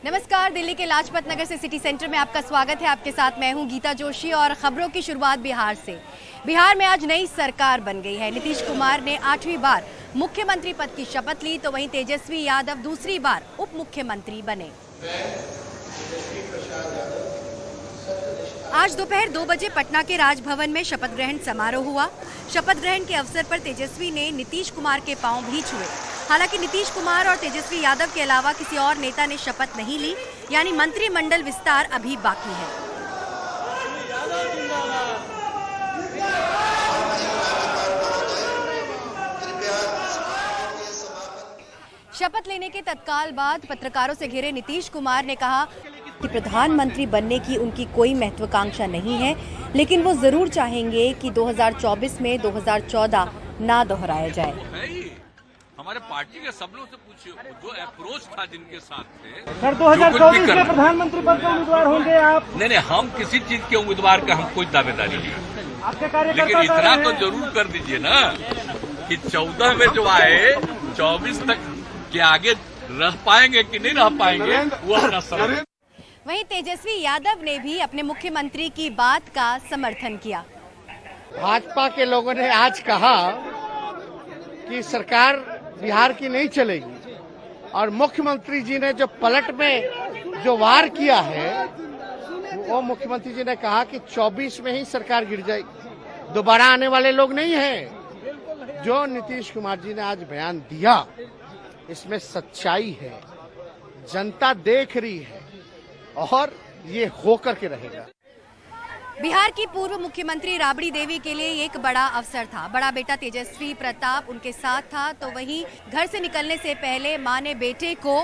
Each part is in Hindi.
नमस्कार, दिल्ली के लाजपत नगर से सिटी सेंटर में आपका स्वागत है। आपके साथ मैं हूं गीता जोशी और खबरों की शुरुआत बिहार से। बिहार में आज नई सरकार बन गई है। नीतीश कुमार ने 8वीं बार मुख्यमंत्री पद की शपथ ली तो वहीं तेजस्वी यादव दूसरी बार उप मुख्यमंत्री बने। आज दोपहर 2 बजे पटना के राजभवन में शपथ ग्रहण समारोह हुआ। शपथ ग्रहण के अवसर पर तेजस्वी ने नीतीश कुमार के पांव भी छुए। हालांकि नीतीश कुमार और तेजस्वी यादव के अलावा किसी और नेता ने शपथ नहीं ली, यानी मंत्रिमंडल विस्तार अभी बाकी है। शपथ लेने के तत्काल बाद पत्रकारों से घिरे नीतीश कुमार ने कहा कि प्रधानमंत्री बनने की उनकी कोई महत्वाकांक्षा नहीं है, लेकिन वो जरूर चाहेंगे कि 2024 में 2014 ना दोहराया जाए। हमारे पार्टी के सब लोगों से पूछिए, जो अप्रोच था जिनके साथ थे। सर 2024 में प्रधानमंत्री पद के उम्मीदवार होंगे आप? नहीं, हम किसी चीज के उम्मीदवार का हम कोई दावेदारी नहीं। आपके कार्यकर्ता लेकिन इतना तो जरूर कर दीजिए ना कि 14 में जो आए 24 तक के आगे रह पाएंगे कि नहीं रह पाएंगे, वो अपना समझ। वहीं तेजस्वी यादव ने भी अपने मुख्यमंत्री की बात का समर्थन किया। भाजपा के लोगों ने आज कहा कि सरकार बिहार की नहीं चलेगी और मुख्यमंत्री जी ने जो पलट में जो वार किया है, वो मुख्यमंत्री जी ने कहा कि 24 में ही सरकार गिर जाएगी, दोबारा आने वाले लोग नहीं हैं। जो नीतीश कुमार जी ने आज बयान दिया, इसमें सच्चाई है, जनता देख रही है और ये होकर के रहेगा। बिहार की पूर्व मुख्यमंत्री राबड़ी देवी के लिए एक बड़ा अवसर था। बड़ा बेटा तेजस्वी प्रताप उनके साथ था, तो वहीं घर से निकलने से पहले मां ने बेटे को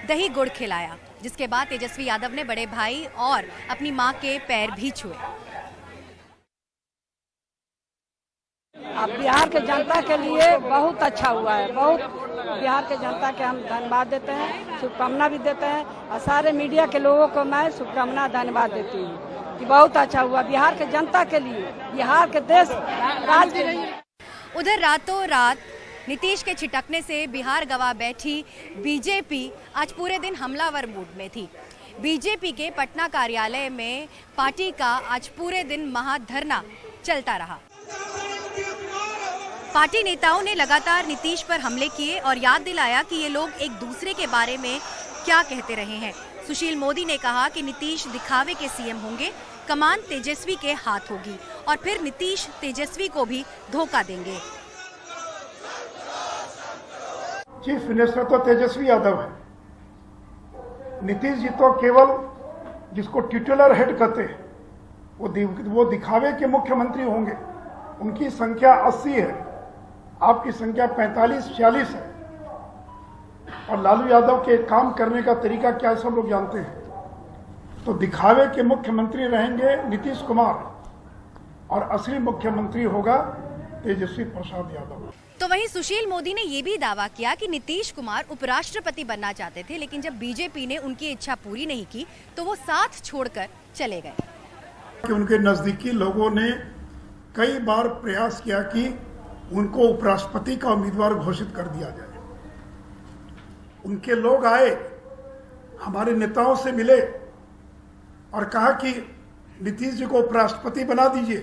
दही गुड़ खिलाया, जिसके बाद तेजस्वी यादव ने बड़े भाई और अपनी मां के पैर भी छुए। अब बिहार के जनता के लिए बहुत अच्छा हुआ है। बहुत बिहार के जनता के हम धन्यवाद देते हैं, शुभकामना भी देते हैं और सारे मीडिया के लोगों को मैं शुभकामना धन्यवाद देती हूँ कि बहुत अच्छा हुआ बिहार के जनता के लिए, बिहार के देश राज्य के लिए। उधर रातों रात नीतीश के छिटकने से बिहार गवा बैठी बीजेपी आज पूरे दिन हमलावर मूड में थी। बीजेपी के पटना कार्यालय में पार्टी का आज पूरे दिन महाधरना चलता रहा। पार्टी नेताओं ने लगातार नीतीश पर हमले किए और याद दिलाया कि ये लोग एक दूसरे के बारे में क्या कहते रहे हैं। सुशील मोदी ने कहा कि नीतीश दिखावे के सीएम होंगे, कमान तेजस्वी के हाथ होगी और फिर नीतीश तेजस्वी को भी धोखा देंगे। चीफ मिनिस्टर तो तेजस्वी यादव है, नीतीश जी तो केवल जिसको टिटुलर हेड कहते हैं वो दिखावे के मुख्यमंत्री होंगे। उनकी संख्या 80 है, आपकी संख्या 45-46 है और लालू यादव के काम करने का तरीका क्या सब लोग जानते हैं। तो दिखावे के मुख्यमंत्री रहेंगे नीतीश कुमार और असली मुख्यमंत्री होगा तेजस्वी प्रसाद यादव। तो वहीं सुशील मोदी ने ये भी दावा किया कि नीतीश कुमार उपराष्ट्रपति बनना चाहते थे, लेकिन जब बीजेपी ने उनकी इच्छा पूरी नहीं की तो वो साथ छोड़कर चले गए। कि उनके नजदीकी लोगों ने कई बार प्रयास किया कि उनको उपराष्ट्रपति का उम्मीदवार घोषित कर दिया जाए। उनके लोग आए, हमारे नेताओं से मिले और कहा कि नीतीश जी को उपराष्ट्रपति बना दीजिए,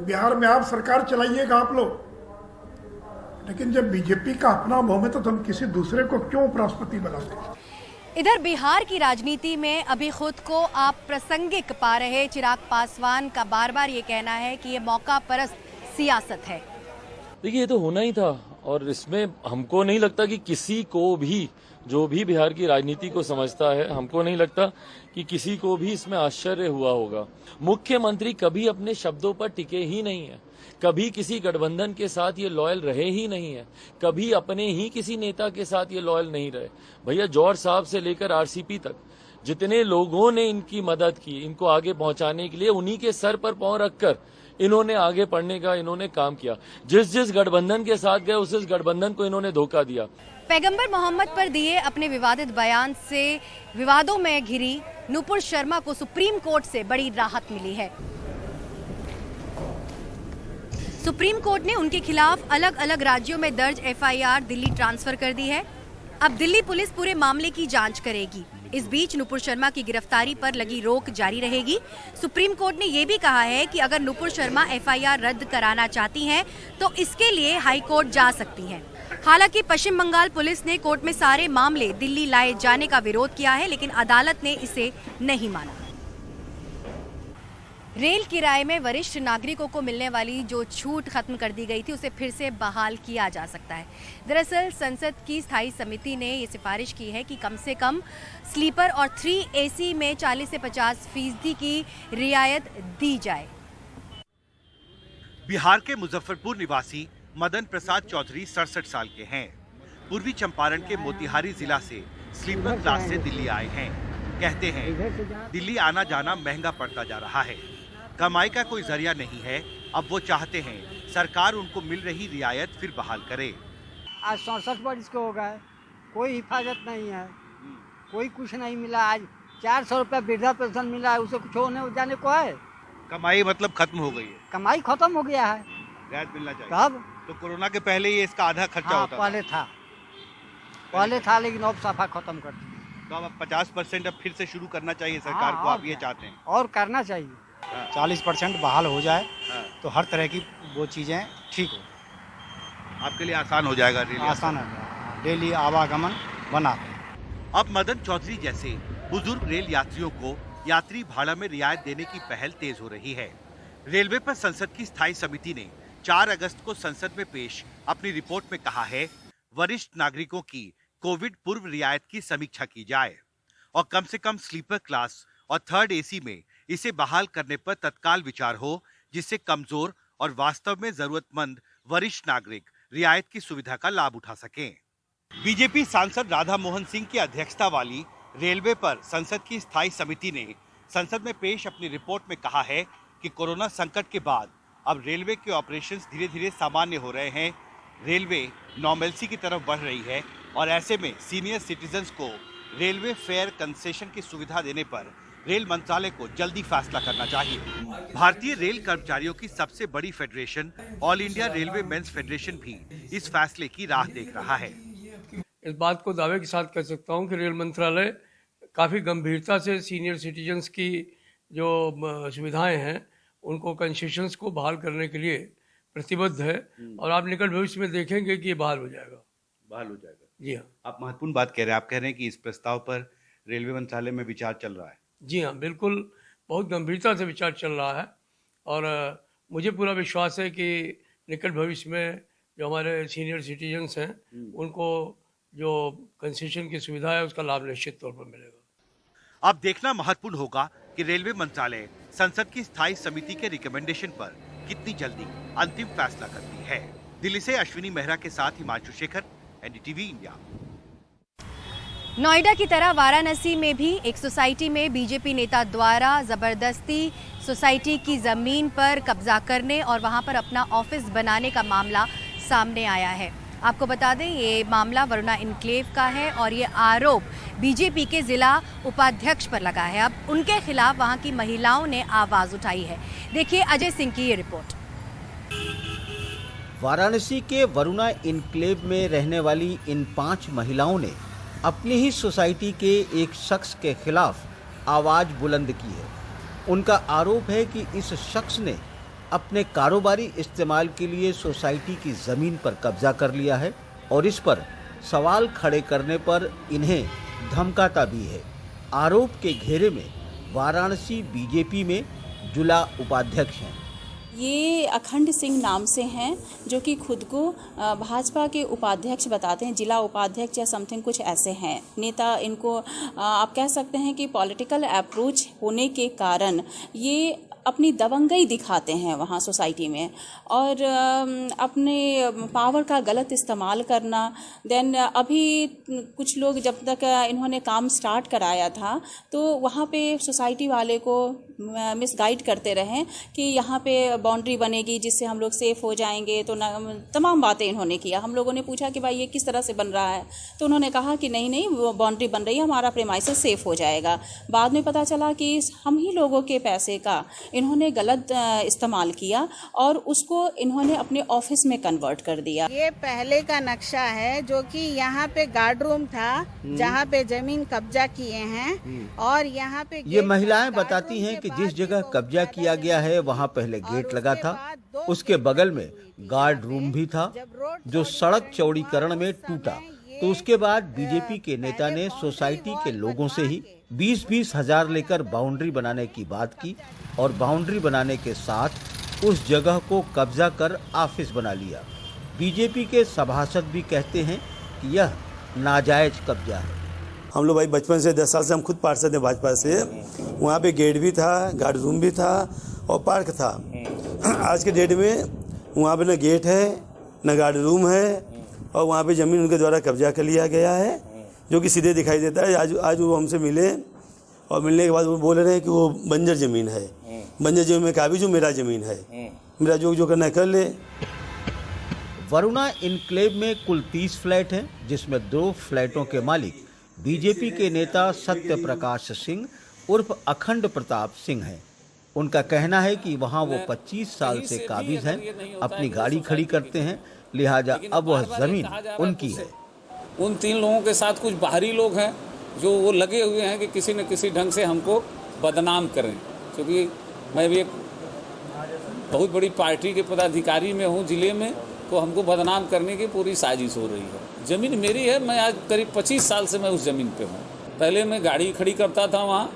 बिहार में आप सरकार चलाइएगा आप लोग। लेकिन जब बीजेपी का अपना मोह में तो हम किसी दूसरे को क्यों उपराष्ट्रपति बनाते। इधर बिहार की राजनीति में अभी खुद को आप प्रासंगिक पा रहे चिराग पासवान का बार बार ये कहना है कि ये मौका परस्त सियासत है। देखिए, ये तो होना ही था और इसमें हमको नहीं लगता कि किसी को भी, जो भी बिहार की राजनीति को समझता है, हमको नहीं लगता कि किसी को भी इसमें आश्चर्य हुआ होगा। मुख्यमंत्री कभी अपने शब्दों पर टिके ही नहीं है, कभी किसी गठबंधन के साथ ये लॉयल रहे ही नहीं है, कभी अपने ही किसी नेता के साथ ये लॉयल नहीं रहे। भैया जौहर साहब से लेकर आरसीपी तक जितने लोगों ने इनकी मदद की, इनको आगे पहुंचाने के लिए, उन्हीं के सर पर पांव रखकर इन्होंने आगे बढ़ने का इन्होंने काम किया। जिस गठबंधन के साथ गए उस गठबंधन को इन्होंने धोखा दिया। पैगंबर मोहम्मद पर दिए अपने विवादित बयान से विवादों में घिरी नुपुर शर्मा को सुप्रीम कोर्ट से बड़ी राहत मिली है। सुप्रीम कोर्ट ने उनके खिलाफ अलग अलग राज्यों में दर्ज एफआईआर दिल्ली ट्रांसफर कर दी है। अब दिल्ली पुलिस पूरे मामले की जांच करेगी। इस बीच नुपुर शर्मा की गिरफ्तारी पर लगी रोक जारी रहेगी। सुप्रीम कोर्ट ने ये भी कहा है कि अगर नुपुर शर्मा एफआईआर रद्द कराना चाहती हैं, तो इसके लिए हाई कोर्ट जा सकती हैं। हालांकि पश्चिम बंगाल पुलिस ने कोर्ट में सारे मामले दिल्ली लाए जाने का विरोध किया है, लेकिन अदालत ने इसे नहीं माना। रेल किराए में वरिष्ठ नागरिकों को मिलने वाली जो छूट खत्म कर दी गई थी, उसे फिर से बहाल किया जा सकता है। दरअसल संसद की स्थायी समिति ने ये सिफारिश की है कि कम से कम स्लीपर और 3 AC में 40 से 50% की रियायत दी जाए। बिहार के मुजफ्फरपुर निवासी मदन प्रसाद चौधरी 67 साल के हैं। पूर्वी चंपारण के मोतिहारी जिला से स्लीपर क्लास से दिल्ली आए हैं। कहते हैं दिल्ली आना जाना महंगा पड़ता जा रहा है, कमाई का कोई जरिया नहीं है। अब वो चाहते हैं सरकार उनको मिल रही रियायत फिर बहाल करे। आज 67 वर्ष को हो गए, कोई हिफाजत नहीं है, कोई कुछ नहीं मिला। आज 400 रुपया वृद्धा पेंशन मिला है, उसे कुछ होने जाने को है। कमाई मतलब खत्म हो गई है, कमाई खत्म हो गया है। रियायत मिलना चाहिए। कब? तो कोरोना के पहले ही इसका आधा खर्चा होता पहले था, लेकिन अब सफा खत्म कर दिया। तो अब 50% अब फिर से शुरू करना चाहिए सरकार को, आप ये चाहते हैं? और करना चाहिए। 40% बहाल हो जाए तो हर तरह की वो चीजें ठीक हो, आपके लिए आसान हो जाएगा। आसान है, डेली आवागमन बना। अब मदन चौधरी जैसे बुजुर्ग रेल यात्रियों को यात्री भाड़ा में रियायत देने की पहल तेज हो रही है। रेलवे पर संसद की स्थायी समिति ने 4 अगस्त को संसद में पेश अपनी रिपोर्ट में कहा है, वरिष्ठ नागरिकों की कोविड पूर्व रियायत की समीक्षा की जाए और कम से कम स्लीपर क्लास और 3rd AC में इसे बहाल करने पर तत्काल विचार हो, जिससे कमजोर और वास्तव में जरूरतमंद वरिष्ठ नागरिक रियायत की सुविधा का लाभ उठा सकें। बीजेपी सांसद राधा मोहन सिंह की अध्यक्षता वाली रेलवे पर संसद की स्थायी समिति ने संसद में पेश अपनी रिपोर्ट में कहा है कि कोरोना संकट के बाद अब रेलवे के ऑपरेशंस धीरे धीरे सामान्य हो रहे हैं। रेलवे नॉर्मलसी की तरफ बढ़ रही है और ऐसे में सीनियर सिटीजन्स को रेलवे फेयर कंसेशन की सुविधा देने पर रेल मंत्रालय को जल्दी फैसला करना चाहिए। भारतीय रेल कर्मचारियों की सबसे बड़ी federation all India railway men's federation भी इस फैसले की राह देख रहा है। इस बात को दावे के साथ कह सकता हूं कि रेल मंत्रालय काफ़ी गंभीरता से सीनियर सिटीजन्स की जो सुविधाएं हैं उनको कंसेशंस को बहाल करने के लिए प्रतिबद्ध है और आप निकट भविष्य में देखेंगे कि ये बहाल हो जाएगा। बहाल हो जाएगा, जी हाँ। आप महत्वपूर्ण बात कह रहे हैं। आप कह रहे हैं कि इस प्रस्ताव पर रेलवे मंत्रालय में विचार चल रहा है। जी हाँ, बिल्कुल, बहुत गंभीरता से विचार चल रहा है और मुझे पूरा विश्वास है कि निकट भविष्य में जो हमारे सीनियर सिटीजन्स हैं उनको जो कंसेशन की सुविधा है उसका लाभ निश्चित तौर पर मिलेगा। अब देखना महत्वपूर्ण होगा कि रेलवे मंत्रालय संसद की स्थायी समिति के रिकमेंडेशन पर कितनी जल्दी अंतिम फैसला करती है। दिल्ली से अश्विनी मेहरा के साथ हिमांशु शेखर, NDTV इंडिया। नोएडा की तरह वाराणसी में भी एक सोसाइटी में बीजेपी नेता द्वारा जबरदस्ती सोसाइटी की जमीन पर कब्जा करने और वहां पर अपना ऑफिस बनाने का मामला सामने आया है। आपको बता दें, ये मामला वरुणा इनक्लेव का है और ये आरोप बीजेपी के जिला उपाध्यक्ष पर लगा है। अब उनके खिलाफ वहां की महिलाओं ने आवाज उठाई है। देखिए अजय सिंह की ये रिपोर्ट। वाराणसी के वरुणा इनक्लेव में रहने वाली इन 5 महिलाओं ने अपनी ही सोसाइटी के एक शख्स के खिलाफ आवाज बुलंद की है। उनका आरोप है कि इस शख्स ने अपने कारोबारी इस्तेमाल के लिए सोसाइटी की ज़मीन पर कब्जा कर लिया है और इस पर सवाल खड़े करने पर इन्हें धमकाता भी है। आरोप के घेरे में वाराणसी बीजेपी में जिला उपाध्यक्ष हैं। ये अखंड सिंह नाम से हैं, जो कि खुद को भाजपा के उपाध्यक्ष बताते हैं, जिला उपाध्यक्ष या समथिंग कुछ ऐसे हैं। नेता इनको आप कह सकते हैं कि पॉलिटिकल अप्रोच होने के कारण ये अपनी दबंगई दिखाते हैं वहाँ सोसाइटी में और अपने पावर का गलत इस्तेमाल करना। देन अभी कुछ लोग जब तक इन्होंने काम स्टार्ट कराया था तो वहाँ पे सोसाइटी वाले को मिसगाइड करते रहें कि यहाँ पे बाउंड्री बनेगी जिससे हम लोग सेफ हो जाएंगे, तो तमाम बातें इन्होंने किया। हम लोगों ने पूछा कि भाई ये किस तरह से बन रहा है, तो उन्होंने कहा कि नहीं वो बाउंड्री बन रही है, हमारा प्रेमाइसेस सेफ हो जाएगा। बाद में पता चला कि हम ही लोगों के पैसे का इन्होंने गलत इस्तेमाल किया और उसको इन्होंने अपने ऑफिस में कन्वर्ट कर दिया। ये पहले का नक्शा है जो कि यहाँ पे गार्ड रूम था जहाँ पे जमीन कब्जा किए हैं, और यहाँ पे ये महिलाएं बताती हैं कि जिस जगह कब्जा किया गया है वहाँ पहले गेट लगा था, उसके बगल में गार्ड रूम भी था जो सड़क चौड़ीकरण में टूटा। तो उसके बाद बीजेपी के नेता ने सोसाइटी के लोगों से ही 20-20 हजार लेकर बाउंड्री बनाने की बात की और बाउंड्री बनाने के साथ उस जगह को कब्जा कर ऑफिस बना लिया। बीजेपी के सभासद भी कहते हैं कि यह नाजायज कब्जा है। हम लोग भाई बचपन से 10 साल से हम खुद पार्षद हैं भाजपा से। वहाँ पे गेट भी था, गार्ड रूम भी था और पार्क था। आज के डेट में वहाँ पे न गेट है न गार्ड रूम है और वहाँ पे ज़मीन उनके द्वारा कब्जा कर लिया गया है, जो कि सीधे दिखाई देता है। आज वो हमसे मिले और मिलने के बाद वो बोल रहे हैं कि वो बंजर ज़मीन है। बंजर ज़मीन में कहा भी जो मेरा ज़मीन है, मेरा जो करना है कर ले। वरुणा इनक्लेव में कुल 30 फ्लैट हैं, जिसमें 2 फ्लैटों के मालिक बीजेपी के नेता सत्य प्रकाश सिंह उर्फ अखंड प्रताप सिंह हैं। उनका कहना है कि वहां वो 25 साल से काबिज हैं, अपनी गाड़ी खड़ी करते हैं, लिहाजा अब वह जमीन उनकी है। उन 3 लोगों के साथ कुछ बाहरी लोग हैं जो वो लगे हुए हैं कि किसी न किसी ढंग से हमको बदनाम करें, क्योंकि मैं भी एक बहुत बड़ी पार्टी के पदाधिकारी में हूँ जिले में, तो हमको बदनाम करने की पूरी साजिश हो रही है। ज़मीन मेरी है, मैं आज करीब 25 साल से मैं उस ज़मीन पे हूँ। पहले मैं गाड़ी खड़ी करता था वहाँ,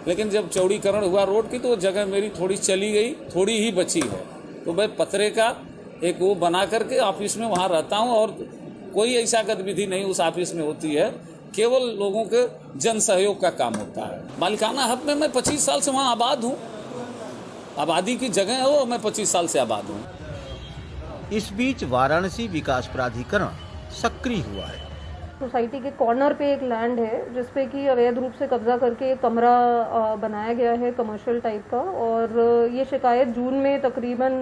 लेकिन जब चौड़ीकरण हुआ रोड की तो वो जगह मेरी थोड़ी चली गई, थोड़ी ही बची है। तो मैं पतरे का एक वो बना करके ऑफिस में वहाँ रहता हूँ और कोई ऐसा गतिविधि नहीं उस ऑफिस में होती है, केवल लोगों के जन सहयोग का काम होता है। मालिकाना हक में मैं 25 साल से वहाँ आबाद हूँ, आबादी की जगह है वो, मैं 25 साल से आबाद हूँ। इस बीच वाराणसी विकास प्राधिकरण सक्रिय हुआ है। सोसाइटी के कॉर्नर पे एक लैंड है जिसपे कि अवैध रूप से कब्जा करके एक कमरा बनाया गया है कमर्शियल टाइप का, और ये शिकायत जून में तकरीबन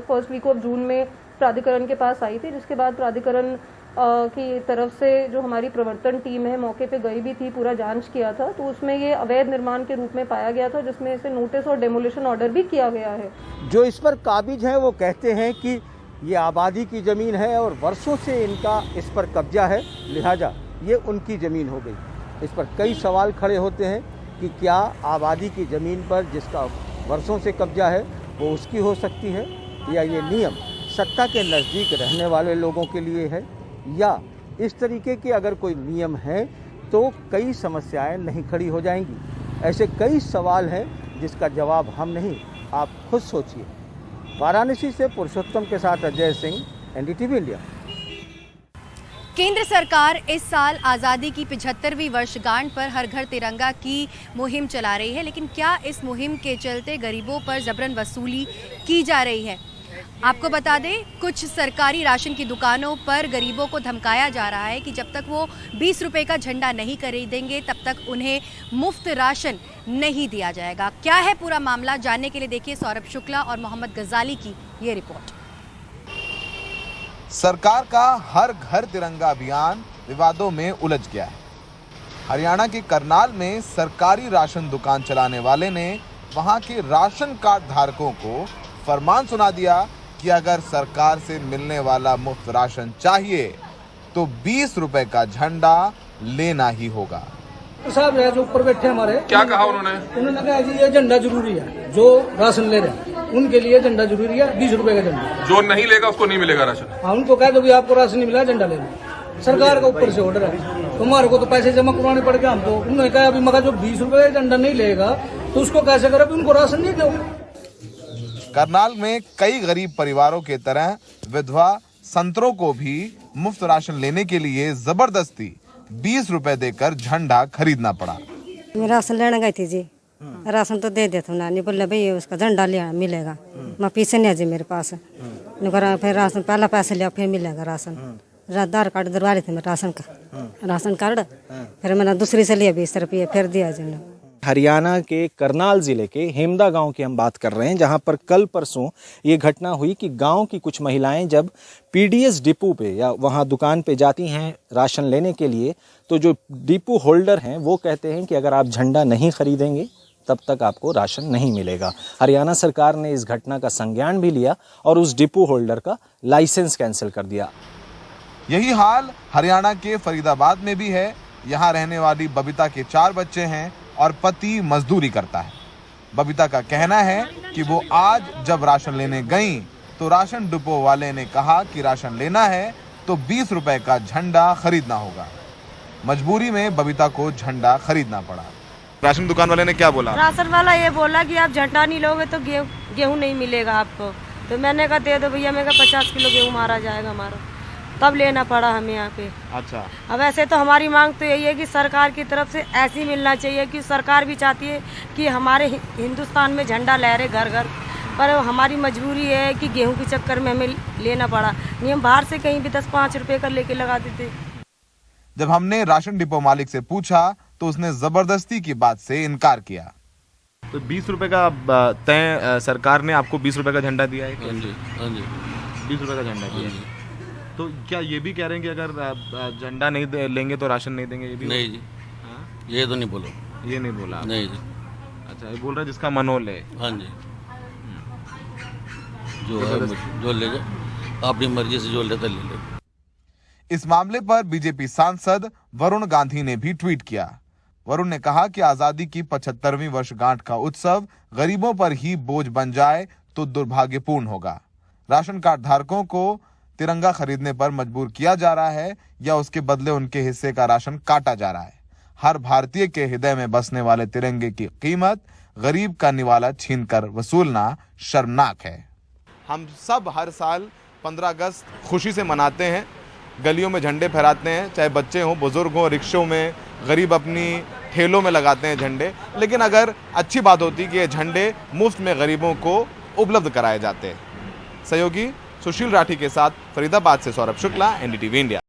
फर्स्ट वीक ऑफ जून में प्राधिकरण के पास आई थी, जिसके बाद प्राधिकरण की तरफ से जो हमारी प्रवर्तन टीम है मौके पे गई भी थी, पूरा जांच किया था, तो उसमें ये अवैध निर्माण के रूप में पाया गया था, जिसमें इसे नोटिस और डेमोलिशन ऑर्डर भी किया गया है। जो इस पर काबिज है वो कहते हैं कि ये आबादी की ज़मीन है और वर्षों से इनका इस पर कब्जा है, लिहाजा ये उनकी ज़मीन हो गई। इस पर कई सवाल खड़े होते हैं कि क्या आबादी की ज़मीन पर जिसका वर्षों से कब्जा है वो उसकी हो सकती है, या ये नियम सत्ता के नज़दीक रहने वाले लोगों के लिए है, या इस तरीके के अगर कोई नियम है तो कई समस्याएं नहीं खड़ी हो जाएंगी। ऐसे कई सवाल हैं जिसका जवाब हम नहीं, आप खुद सोचिए। वाराणसी से पुरुषोत्तम के साथ अजय सिंह, एनडीटीवी इंडिया। केंद्र सरकार इस साल आज़ादी की 75वीं वर्षगांठ पर हर घर तिरंगा की मुहिम चला रही है, लेकिन क्या इस मुहिम के चलते गरीबों पर जबरन वसूली की जा रही है? आपको बता दें, कुछ सरकारी राशन की दुकानों पर गरीबों को धमकाया जा रहा है कि जब तक वो 20 रुपए का झंडा नहीं खरीदेंगे तब तक उन्हें मुफ्त राशन नहीं दिया जाएगा। क्या है पूरा मामला, जानने के लिए देखिए सौरभ शुक्ला और मोहम्मद गजाली की ये रिपोर्ट। सरकार का हर घर तिरंगा अभियान विवादों में उलझ गया है। हरियाणा के करनाल में सरकारी राशन दुकान चलाने वाले ने वहां के राशन कार्ड धारकों को फरमान सुना दिया कि अगर सरकार से मिलने वाला मुफ्त राशन चाहिए तो 20 रुपए का झंडा लेना ही होगा। साहब जो ऊपर बैठे हमारे, क्या कहा उन्होंने कहा जी ये झंडा जरूरी है, जो राशन ले रहे हैं उनके लिए झंडा जरूरी है, 20 रुपए का झंडा, जो नहीं लेगा उसको नहीं मिलेगा राशन। हाँ, उनको कह दो भी आपको राशन नहीं मिला, झंडा ले लो। सरकार का ऊपर से ऑर्डर है, तुम्हारे को तो पैसे जमा करवाने पड़ गए। हम तो उन्होंने कहा अभी मगर जो 20 रुपए का झंडा नहीं लेगा तो उसको कैसे करो, उनको राशन नहीं दो। करनाल में कई गरीब परिवारों के तरह विधवा संतरों को भी मुफ्त राशन लेने के लिए जबरदस्ती 20 रुपए देकर झंडा खरीदना पड़ा। मैं राशन लेने गई थी जी, राशन तो दे देता ना, नहीं बोले भाई उसका झंडा लिया मिलेगा, मैं पीछे नहीं जी मेरे पास, फिर राशन पहला पैसे लिया फिर मिलेगा राशन। आधार कार्ड दरवा रही थी मैं राशन कार्ड, फिर मैंने दूसरी से लिया 20 रुपये फिर दिया जी। हरियाणा के करनाल जिले के हेमदा गांव की हम बात कर रहे हैं, जहां पर कल परसों ये घटना हुई कि गांव की कुछ महिलाएं जब पीडीएस डिपो पे या वहां दुकान पे जाती हैं राशन लेने के लिए, तो जो डिपो होल्डर हैं वो कहते हैं कि अगर आप झंडा नहीं खरीदेंगे तब तक आपको राशन नहीं मिलेगा। हरियाणा सरकार ने इस घटना का संज्ञान भी लिया और उस डिपो होल्डर का लाइसेंस कैंसिल कर दिया। यही हाल हरियाणा के फरीदाबाद में भी है। यहाँ रहने वाली बबीता के 4 बच्चे हैं और पति मजदूरी करता है। बबीता का कहना है कि वो आज जब राशन लेने गई तो राशन डिपो वाले ने कहा कि राशन लेना है तो 20 रुपए का झंडा खरीदना होगा। मजबूरी में बबीता को झंडा खरीदना पड़ा। राशन दुकान वाले ने क्या बोला? राशन वाला ये बोला कि आप झंडा नहीं लोगे तो गेहूं नहीं मिलेगा आपको। तो मैंने कहा दे दो भैया, मैं कहा 50 किलो गेहूं मारा जाएगा हमारा, तब लेना पड़ा हमें यहाँ पे। अच्छा। अब ऐसे तो हमारी मांग तो यही है कि सरकार की तरफ से ऐसी मिलना चाहिए कि सरकार भी चाहती है कि हमारे हिंदुस्तान में झंडा लहरे घर घर, पर हमारी मजबूरी है कि गेहूं के चक्कर में हमें लेना पड़ा। नहीं हम बाहर से कहीं भी 10-5 रुपए का लेके लगा देते। जब हमने राशन डिपो मालिक से पूछा तो उसने जबरदस्ती की बात से इनकार किया। तो 20 रुपए का तय सरकार ने आपको 20 रुपए का झंडा दिया है? हाँ जी, हाँ जी, 20 रुपए का झंडा दिया है। तो क्या ये भी कह रहे हैं कि अगर झंडा नहीं लेंगे तो राशन नहीं देंगे? ये भी नहीं जी, ये तो नहीं बोलो। ये नहीं बोला? नहीं जी। अच्छा, ये बोल रहा है जिसका मन हो ले। हाँ जी, जो है जो लेगा अपनी मर्जी से, जो लेता ले ले। इस मामले पर बीजेपी सांसद वरुण गांधी ने भी ट्वीट किया। वरुण ने कहा कि आजादी की 75वीं वर्षगांठ का उत्सव गरीबों पर ही बोझ बन जाए तो दुर्भाग्यपूर्ण होगा। राशन कार्ड धारकों को तिरंगा खरीदने पर मजबूर किया जा रहा है या उसके बदले उनके हिस्से का राशन काटा जा रहा है। हर भारतीय के हृदय में बसने वाले तिरंगे की कीमत गरीब का निवाला छीनकर वसूलना शर्मनाक है। हम सब हर साल 15 अगस्त खुशी से मनाते हैं, गलियों में झंडे फहराते हैं, चाहे बच्चे हों, बुजुर्ग हों, रिक्शों में, गरीब अपनी ठेलों में लगाते हैं झंडे। लेकिन अगर अच्छी बात होती कि ये झंडे मुफ्त में गरीबों को उपलब्ध कराए जाते। सहयोगी सुशील राठी के साथ फरीदाबाद से सौरभ शुक्ला, NDTV इंडिया।